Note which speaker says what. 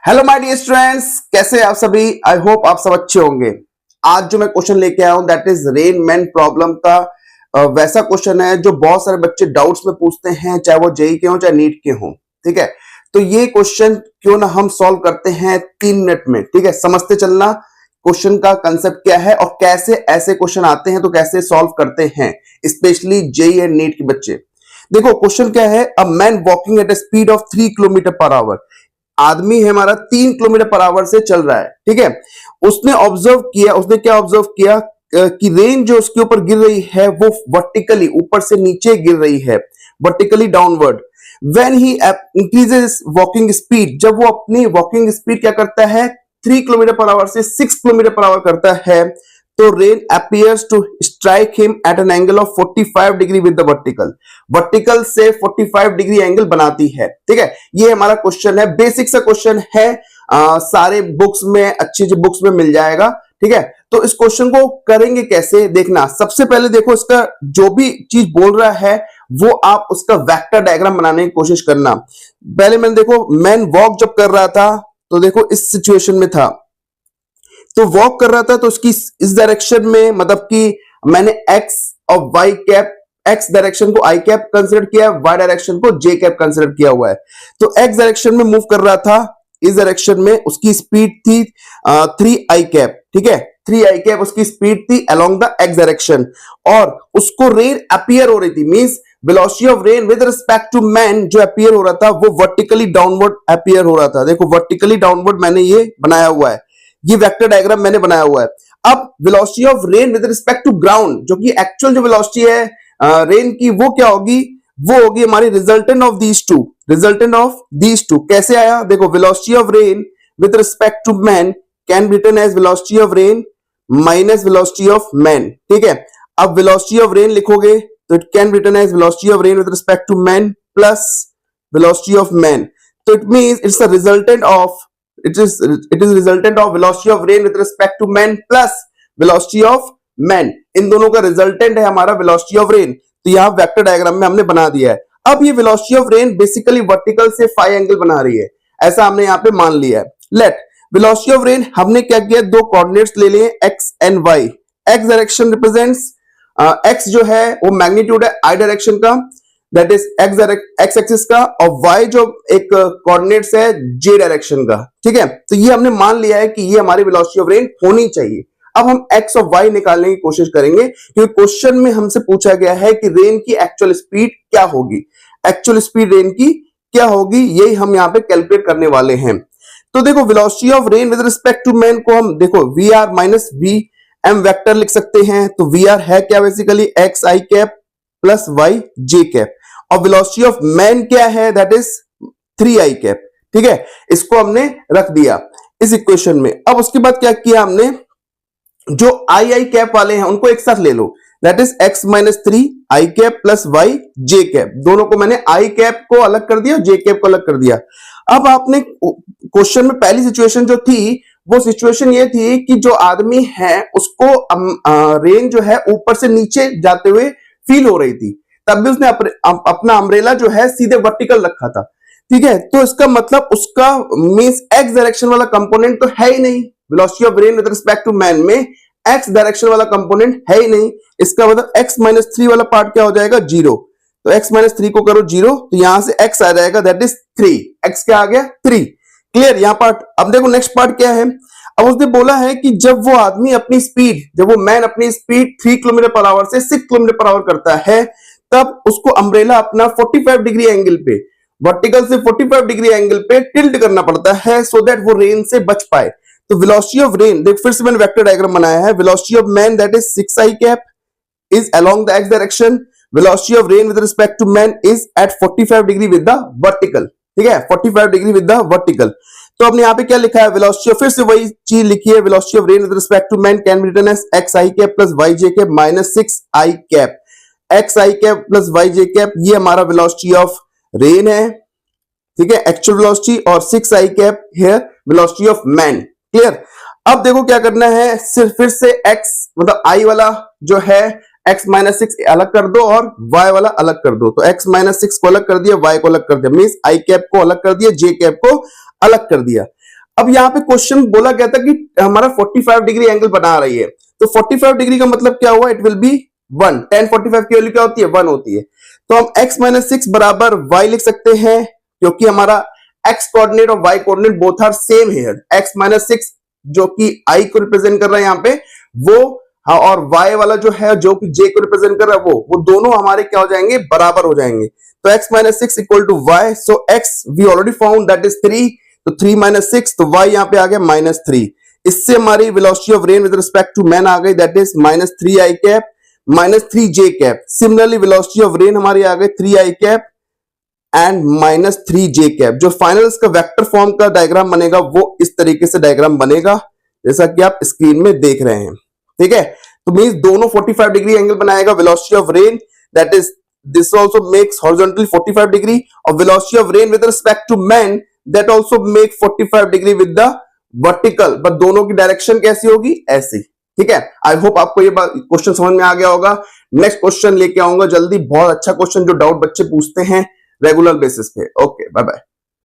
Speaker 1: Hello my dear students, कैसे हैं आप सभी। आई होप आप सब अच्छे होंगे। आज जो मैं क्वेश्चन लेके आया हूं that is rain man problem का वैसा क्वेश्चन है जो बहुत सारे बच्चे डाउट्स में पूछते हैं, चाहे वो जेई के हो चाहे नीट के हो। ठीक है, तो ये क्वेश्चन क्यों ना हम सॉल्व करते हैं 3 मिनट में। ठीक है, समझते चलना क्वेश्चन का कंसेप्ट क्या है और कैसे ऐसे क्वेश्चन आते हैं तो कैसे सॉल्व करते हैं, स्पेशली जेई एंड नीट के बच्चे। देखो क्वेश्चन क्या है, a man walking at a speed of 3 kilometre per hour. आदमी है हमारा 3 किलोमीटर पर आवर से चल रहा है। ठीक है, उसने ऑब्जर्व किया, उसने क्या ऑब्जर्व किया कि रेन जो उसके ऊपर गिर रही है वो वर्टिकली ऊपर से नीचे गिर रही है, vertically downward. When he increases walking speed, जब वो अपनी वॉकिंग स्पीड क्या करता है 3 किलोमीटर पर आवर से 6 किलोमीटर पर आवर करता है, तो rain appears to strike him at an angle of 45 degree with the vertical. Vertical से 45 डिग्री एंगल बनाती है। ठीक है, ये हमारा क्वेश्चन है, बेसिक सा क्वेश्चन है, सारे बुक्स में, अच्छी अच्छी बुक्स में मिल जाएगा। ठीक है, तो इस क्वेश्चन को करेंगे कैसे देखना। सबसे पहले देखो इसका जो भी चीज बोल रहा है वो आप उसका वेक्टर डायग्राम बनाने की कोशिश करना। पहले मैंने देखो मैन वॉक जब कर रहा था तो देखो इस सिचुएशन में था, तो वॉक कर रहा था तो उसकी इस डायरेक्शन में, मतलब कि मैंने एक्स और वाई कैप, एक्स डायरेक्शन को आई कैप कंसिडर किया है, वाई डायरेक्शन को जे कैप कंसिडर किया हुआ है। तो एक्स डायरेक्शन में मूव कर रहा था, इस डायरेक्शन में उसकी स्पीड थी 3 आई कैप। ठीक है, 3 आई कैप उसकी स्पीड थी अलोंग द एक्स डायरेक्शन, और उसको रेन अपीयर हो रही थी, means velocity of rain with respect to man जो अपीयर हो रहा था वो वर्टिकली डाउनवर्ड अपीयर हो रहा था। देखो वर्टिकली डाउनवर्ड मैंने ये बनाया हुआ है, ये वेक्टर डायग्राम मैंने बनाया हुआ है। अब velocity of rain with respect to ground, जो कि एक्चुअल जो वेलोसिटी है रेन की, वो क्या होगी, वो होगी हमारी resultant of these two. Resultant of these two कैसे आया, देखो velocity of rain with respect to man can be written as velocity of rain minus velocity of man. ठीक है, अब वेलोसिटी ऑफ रेन लिखोगे तो it can be written as velocity of rain with respect to man plus velocity of man. तो it means it's a resultant of, it is resultant of velocity of rain with respect to man plus velocity of man। इन दोनों का resultant है हमारा velocity of rain। तो यहां vector diagram में हमने बना दिया है। अब ये velocity of rain basically vertical से फाई एंगल बना रही है, ऐसा हमने यहां पे मान लिया है। लेट velocity of rain हमने क्या किया, दो कोऑर्डिनेट्स ले लिए x and y। x direction represents, x जो है वो मैग्नीट्यूड है i डायरेक्शन का, दैट इज एक्स एक्सिस का, और y जो एक कोऑर्डिनेट्स है j डायरेक्शन का। ठीक है, तो ये हमने मान लिया है कि ये हमारी वेलोसिटी ऑफ रेन होनी चाहिए। अब हम x और y निकालने की कोशिश करेंगे, क्योंकि क्वेश्चन में हमसे पूछा गया है कि रेन की एक्चुअल स्पीड क्या होगी। एक्चुअल स्पीड रेन की क्या होगी, यही हम यहाँ पे कैलकुलेट करने वाले हैं। तो देखो velocity of rain with respect to man को हम देखो v r minus v m vector लिख सकते हैं। तो वी आर है क्या, basically x i cap plus y j cap, और वेलोसिटी ऑफ मैन क्या है, दैट इज 3 आई कैप। ठीक है, इसको हमने रख दिया इस इक्वेशन में। अब उसके बाद क्या किया हमने, जो आई आई कैप वाले हैं उनको एक साथ ले लो, that is x minus 3 i cap plus y j cap. दोनों को मैंने आई कैप को अलग कर दिया, जे कैप को अलग कर दिया। अब आपने क्वेश्चन में पहली सिचुएशन जो थी वो सिचुएशन ये थी कि जो आदमी है उसको रेन जो है ऊपर से नीचे जाते हुए फील हो रही थी, तब भी उसने अपना अम्ब्रेला जो है सीधे वर्टिकल रखा था। ठीक है, तो इसका मतलब उसका मींस एक्स डायरेक्शन वाला कंपोनेंट तो है ही नहीं। Velocity of rain with respect to man में एक्स डायरेक्शन वाला कंपोनेंट है ही नहीं। इसका मतलब एक्स माइनस 3 वाला पार्ट क्या हो जाएगा, 0। तो एक्स माइनस 3 को करो 0, तो यहां से एक्स आ जाएगा, दैट इज 3। एक्स क्या आ गया, 3। क्लियर यहां पार्ट। अब देखो नेक्स्ट पार्ट क्या है, अब उसने बोला है कि जब वो आदमी अपनी स्पीड, जब वो मैन अपनी स्पीड 3 किलोमीटर पर आवर से 6 किलोमीटर पर आवर करता है, तब उसको अम्ब्रेला अपना 45 डिग्री एंगल पे, वर्टिकल से 45 डिग्री एंगल पे टिल्ट करना पड़ता है, सो दैट वो रेन से बच पाए। तो वेलोसिटी ऑफ रेन, देख फिर से मैंने वेक्टर डायग्राम बनाया है, velocity of man that is 6 i cap is along the x direction, velocity of rain with respect to man is at 45 degree with the vertical। ठीक है, 45 डिग्री विद द वर्टिकल। तो आपने यहाँ पे क्या लिखा है, वेलोसिटी ऑफ, फिर से वही चीज लिखी है, velocity of rain with respect to man can be written as x i cap plus y j cap minus 6 i cap. X i cap plus y j cap ये हमारा वेलोसिटी ऑफ रेन है। ठीक है, actual velocity, और 6 i cap here velocity of man. Clear. अब देखो क्या करना है, सिर्फ फिर से x मतलब i वाला जो है x माइनस 6 अलग कर दो और y वाला अलग कर दो। तो x माइनस 6 को अलग कर दिया, y को अलग कर दिया, मींस i कैप को अलग कर दिया, j कैप को अलग कर दिया। अब यहाँ पे क्वेश्चन बोला गया था कि हमारा 45 डिग्री एंगल बना रही है, तो 45 डिग्री का मतलब क्या हुआ, इट विल बी 1, tan 45 की वैल्यू क्या होती है, 1 होती है। तो हम x माइनस 6 बराबर y लिख सकते हैं, क्योंकि हमारा x कोऑर्डिनेट और y coordinate both are same here. x minus 6 जो कि i को रिप्रेजेंट कर रहा है यहाँ पे वो, हाँ, और y वाला जो है जो कि j को रिप्रेजेंट कर रहा है वो दोनों हमारे क्या हो जाएंगे, बराबर हो जाएंगे। तो x minus 6 equal to y, so x we already found that is 3, तो 3 माइनस 6, तो y यहाँ पे आ गया -3। इससे हमारी velocity of rain with respect to man आ गई, that is -3i cap -3j cap. Similarly velocity of rain हमारी आ गई 3i cap and -3j cap. जो फाइनल इसका वेक्टर फॉर्म का डायग्राम बनेगा वो इस तरीके से डायग्राम बनेगा जैसा कि आप स्क्रीन में देख रहे हैं, ठीक है। तो मींस दोनों 45 डिग्री एंगल बनाएगा, velocity of rain that is this also makes horizontally 45 degree, और velocity of rain with respect to man that also make 45 degree with the vertical, but दोनों की डायरेक्शन कैसी होगी, ऐसी, ठीक है। आई होप आपको ये क्वेश्चन समझ में आ गया होगा। नेक्स्ट क्वेश्चन लेके आऊंगा जल्दी, बहुत अच्छा क्वेश्चन जो डाउट बच्चे पूछते हैं रेगुलर बेसिस पे। Okay, bye bye.